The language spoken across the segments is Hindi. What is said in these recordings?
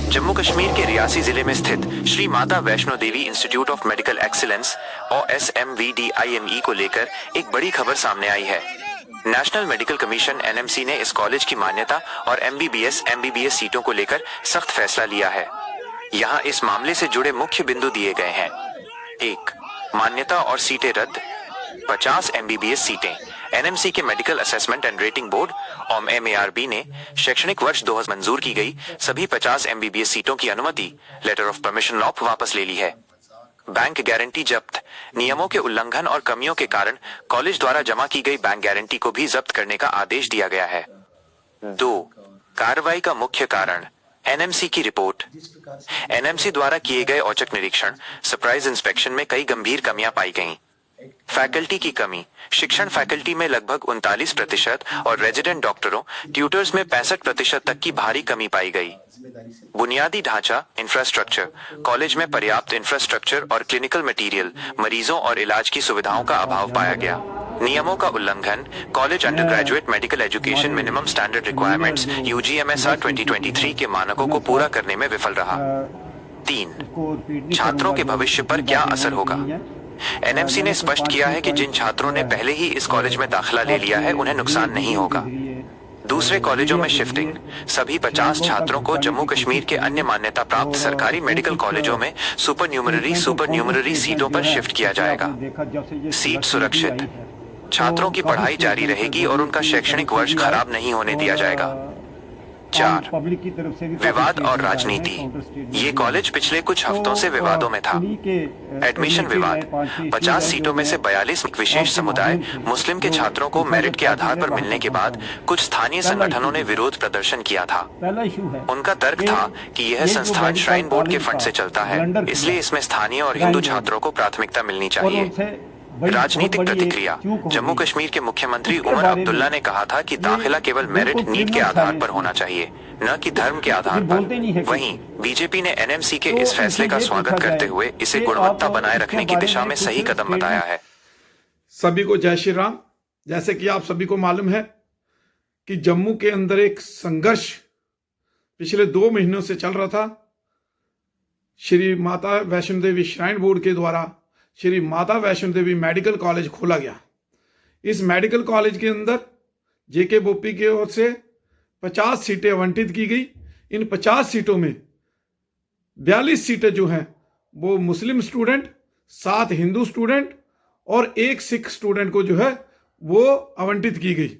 जम्मू कश्मीर के रियासी जिले में स्थित Shri Mata Vaishno Devi institute of medical excellence और SMVDIME को लेकर एक बड़ी खबर सामने आई है। नेशनल मेडिकल कमीशन NMC ने इस कॉलेज की मान्यता और MBBS सीटों को लेकर सख्त फैसला लिया है। यहाँ इस मामले से जुड़े मुख्य बिंदु दिए गए हैं। 1. मान्यता और सीटें रद्द। 50 MBBS सीटें। NMC के medical assessment and rating board MARB ने शैक्षणिक वर्ष 2000 मंजूर की गई सभी 50 MBBS सीटों की अनुमति लेटर ऑफ परमिशन ऑफ वापस ले ली है। बैंक गारंटी जब्त। नियमों के उल्लंघन और कमियों के कारण कॉलेज द्वारा जमा की गई बैंक गारंटी को भी जब्त करने का आदेश दिया गया है। 2. कार्रवाई का मुख्य कारण। NMC की रिपोर्ट। NMC द्वारा किए गए औचक निरीक्षण सरप्राइज इंस्पेक्शन में कई गंभीर कमियां पाई गईं। फैकल्टी की कमी। शिक्षण फैकल्टी में लगभग 39% और रेजिडेंट डॉक्टरों ट्यूटर्स में 65% तक की भारी कमी पाई गई। बुनियादी ढांचा इंफ्रास्ट्रक्चर। कॉलेज में पर्याप्त इंफ्रास्ट्रक्चर और क्लिनिकल मटेरियल, मरीजों और इलाज की सुविधाओं का अभाव पाया गया। नियमों का उल्लंघन। College under graduate medical education minimum standard requirements UGMSR 2023 के मानकों को पूरा करने में विफल रहा। 3. छात्रों के भविष्य पर क्या असर होगा। NMC ने स्पष्ट किया है कि जिन छात्रों ने पहले ही इस कॉलेज में दाखिला ले लिया है उन्हें नुकसान नहीं होगा। दूसरे कॉलेजों में शिफ्टिंग। सभी 50 छात्रों को जम्मू कश्मीर के अन्य मान्यता प्राप्त सरकारी मेडिकल कॉलेजों में सुपर न्यूमररी सीटों पर शिफ्ट किया जाएगा। सीट सुरक्षित। छात्रों की पढ़ाई जारी रहेगी और उनका शैक्षणिक वर्ष खराब नहीं होने दिया जाएगा। 4. विवाद और राजनीति। ये कॉलेज पिछले कुछ हफ्तों से विवादों में था। एडमिशन विवाद। 50 सीटों में से 42 विशेष समुदाय मुस्लिम के छात्रों को मेरिट के आधार पर मिलने के बाद कुछ स्थानीय संगठनों ने विरोध प्रदर्शन किया था। उनका तर्क था कि यह संस्थान श्राइन बोर्ड के फंड से चलता है, इसलिए इसमें स्थानीय और हिंदू छात्रों को प्राथमिकता मिलनी चाहिए। राजनीतिक प्रतिक्रिया। जम्मू कश्मीर के मुख्यमंत्री उमर अब्दुल्ला ने कहा था कि दाखिला केवल मेरिट नीट के आधार पर होना चाहिए, न कि धर्म के आधार पर। वहीं बीजेपी ने NMC के इस फैसले का स्वागत करते हुए इसे गुणवत्ता बनाए रखने की दिशा में सही कदम बताया है। सभी को जय श्री राम। जैसे कि आप सभी को मालूम है कि जम्मू के अंदर एक संघर्ष पिछले 2 महीनों से चल रहा था। श्री माता वैष्णो देवी श्राइन बोर्ड के द्वारा श्री माता वैष्णो देवी मेडिकल कॉलेज खोला गया। इस मेडिकल कॉलेज के अंदर JK बोपी की ओर से 50 सीटें आवंटित की गई। इन 50 सीटों में 42 सीटें जो हैं वो मुस्लिम स्टूडेंट, 7 हिंदू स्टूडेंट और 1 सिख स्टूडेंट को जो है वो आवंटित की गई।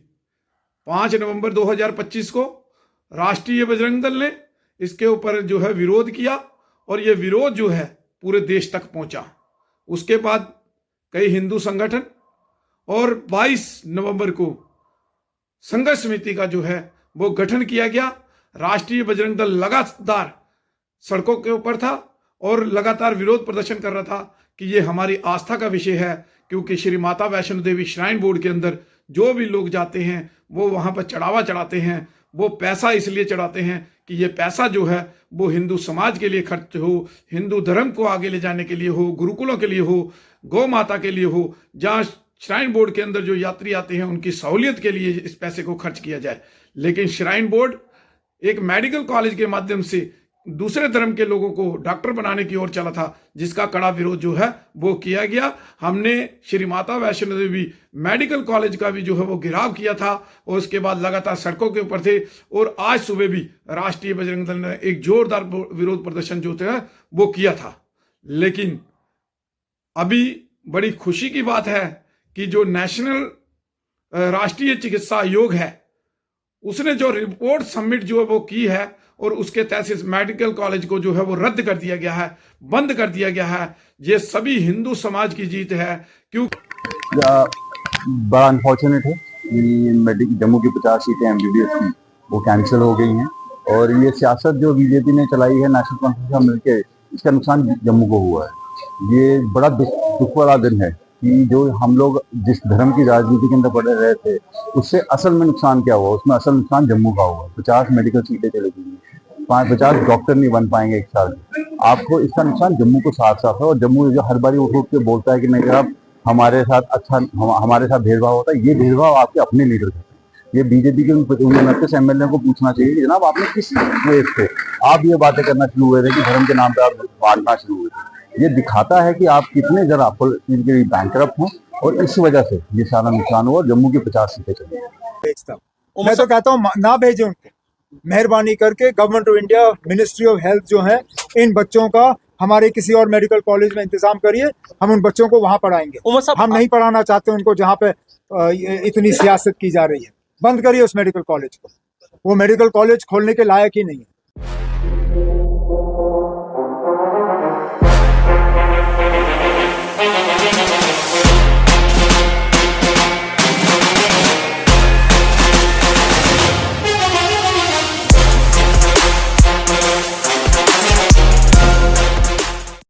5 नवंबर 2025 को राष्ट्रीय बजरंग दल ने इसके ऊपर जो है विरोध किया और ये विरोध जो है पूरे देश तक पहुंचा। उसके बाद कई हिंदू संगठन और 22 नवंबर को संघर्ष समिति का जो है वो गठन किया गया। राष्ट्रीय बजरंग दल लगातार सड़कों के ऊपर था और लगातार विरोध प्रदर्शन कर रहा था कि ये हमारी आस्था का विषय है, क्योंकि श्री माता वैष्णो देवी श्राइन बोर्ड के अंदर जो भी लोग जाते हैं वो वहां पर चढ़ावा चढ़ाते हैं। वो पैसा इसलिए चढ़ाते हैं कि ये पैसा जो है वो हिंदू समाज के लिए खर्च हो, हिंदू धर्म को आगे ले जाने के लिए हो, गुरुकुलों के लिए हो, गौ माता के लिए हो, जहाँ श्राइन बोर्ड के अंदर जो यात्री आते हैं उनकी सहूलियत के लिए इस पैसे को खर्च किया जाए। लेकिन श्राइन बोर्ड एक मेडिकल कॉलेज के माध्यम से दूसरे धर्म के लोगों को डॉक्टर बनाने की ओर चला था, जिसका कड़ा विरोध जो है वो किया गया। हमने श्री माता वैष्णो देवी मेडिकल कॉलेज का भी जो है वो घेराव किया था और उसके बाद लगातार सड़कों के ऊपर थे और आज सुबह भी राष्ट्रीय बजरंग दल ने एक जोरदार विरोध प्रदर्शन जो था वो किया था। लेकिन अभी बड़ी खुशी की बात है कि जो नेशनल राष्ट्रीय चिकित्सा आयोग है उसने जो रिपोर्ट सबमिट जो है वो की है और उसके तहत इस मेडिकल कॉलेज को जो है वो रद्द कर दिया गया है, बंद कर दिया गया है। ये सभी हिंदू समाज की जीत है। क्योंकि बड़ा अनफॉर्चुनेट है कि जम्मू की 50 सीटें MBBS की वो कैंसिल हो गई हैं और ये सियासत जो बीजेपी ने चलाई है नेशनल कॉन्फ्रेंस में मिलकर, इसका नुकसान जम्मू को हुआ है। ये बड़ा दुख वाला दिन है कि जो हम लोग जिस धर्म की राजनीति के अंदर पड़े रहे थे उससे असल में नुकसान क्या हुआ, उसमें असल नुकसान जम्मू का हुआ। 50 मेडिकल सीटें चली गई, 50 डॉक्टर नहीं बन पाएंगे एक साल में। आपको इसका नुकसान जम्मू को साफ साफ है। और जम्मू जो हर बारी उठ के बोलता है कि नहीं जनाब हमारे साथ हमारे साथ भेदभाव होता है, ये भेदभाव आपके अपने लीडर करते हैं। ये बीजेपी के 29 MLA को पूछना चाहिए कि जनाब आपने किस वेव पे आप ये बातें करना शुरू हुए थे कि धर्म के नाम पे आप बांटना शुरू हुए थे। ये दिखाता है कि आप कितने जरा बैंकरप्ट हैं और इस वजह से ये सारा नुकसान हुआ और जम्मू की 50 सीटें चली गई। भेजता हूं। मैं तो कहता हूँ ना भेजें उनको, मेहरबानी करके government of India, ministry of health जो है, इन बच्चों का हमारे किसी और मेडिकल कॉलेज में इंतजाम करिए, हम उन बच्चों को वहां पढ़ाएंगे। उमर साहब, हम नहीं पढ़ाना चाहते उनको जहाँ पे इतनी सियासत की जा रही है। बंद करिए उस मेडिकल कॉलेज को, वो मेडिकल कॉलेज खोलने के लायक ही नहीं है।